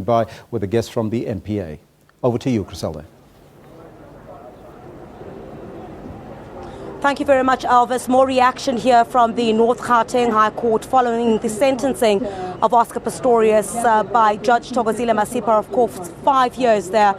by with a guest from the NPA. Over to you, Griselda. Thank you very much, Elvis. More reaction here from the North Gauteng High Court following the sentencing of Oscar Pistorius by Judge Thokozile Masipa, of course, 5 years there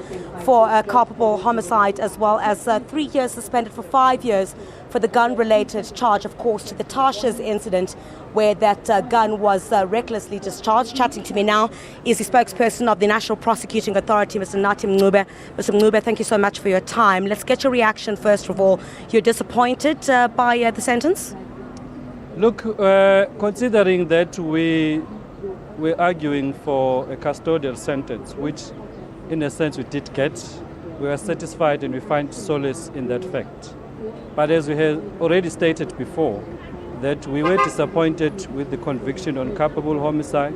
for a culpable homicide, as well as 3 years suspended for 5 years for the gun-related charge, of course, to the Tasha's incident where that gun was recklessly discharged. Chatting to me now is the spokesperson of the National Prosecuting Authority, Mr. Nathi Mncube. Mr. Mncube, thank you so much for your time. Let's get your reaction first of all. You're disappointed by the sentence? Look, considering that we're arguing for a custodial sentence, which in a sense we did get, we are satisfied and we find solace in that fact. But as we have already stated before, that we were disappointed with the conviction on culpable homicide,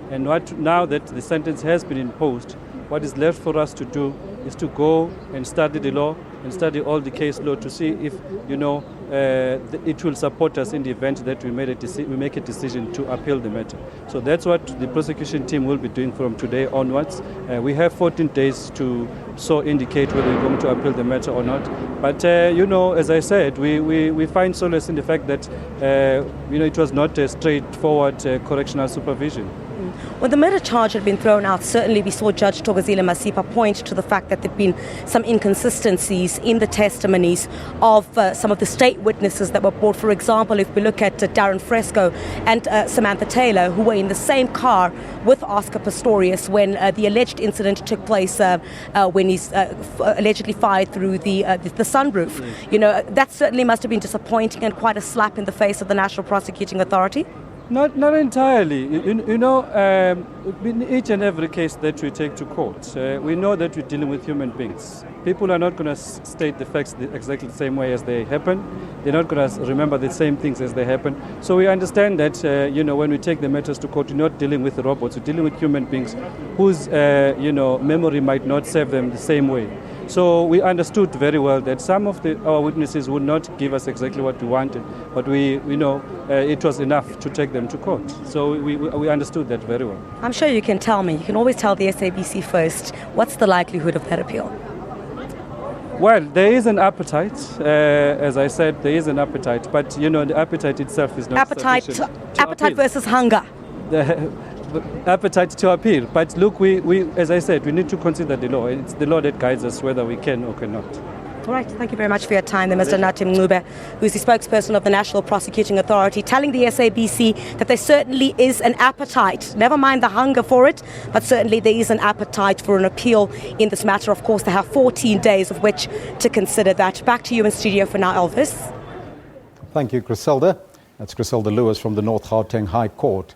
and now that the sentence has been imposed, what is left for us to do is to go and study the law and study all the case law to see if, it will support us in the event that we make a decision to appeal the matter. So that's what the prosecution team will be doing from today onwards. We have 14 days to so indicate whether we're going to appeal the matter or not. But, as I said, we find solace in the fact that, it was not a straightforward correctional supervision. When the murder charge had been thrown out, certainly we saw Judge Thokozile Masipa point to the fact that there have been some inconsistencies in the testimonies of some of the state witnesses that were brought. For example, if we look at Darren Fresco and Samantha Taylor, who were in the same car with Oscar Pistorius when the alleged incident took place, when he's allegedly fired through the sunroof. That certainly must have been disappointing and quite a slap in the face of the National Prosecuting Authority. Not entirely. In each and every case that we take to court, we know that we're dealing with human beings. People are not going to state the facts exactly the same way as they happen. They're not going to remember the same things as they happen. So we understand that, when we take the matters to court, we're not dealing with robots. We're dealing with human beings whose, memory might not serve them the same way. So we understood very well that some of our witnesses would not give us exactly what we wanted, but we know it was enough to take them to court. So we understood that very well. I'm sure you can tell me. You can always tell the SABC first. What's the likelihood of that appeal? Well, there is an appetite. As I said, there is an appetite, but the appetite itself is not sufficient. Appetite versus hunger. Appetite to appeal. But look, we, as I said, we need to consider the law. It's the law that guides us whether we can or cannot. All right. Thank you very much for your time, Mr. Nathi Mncube, who is the spokesperson of the National Prosecuting Authority, telling the SABC that there certainly is an appetite, never mind the hunger for it, but certainly there is an appetite for an appeal in this matter. Of course, they have 14 days of which to consider that. Back to you in studio for now, Elvis. Thank you, Griselda. That's Griselda Lewis from the North Gauteng High Court.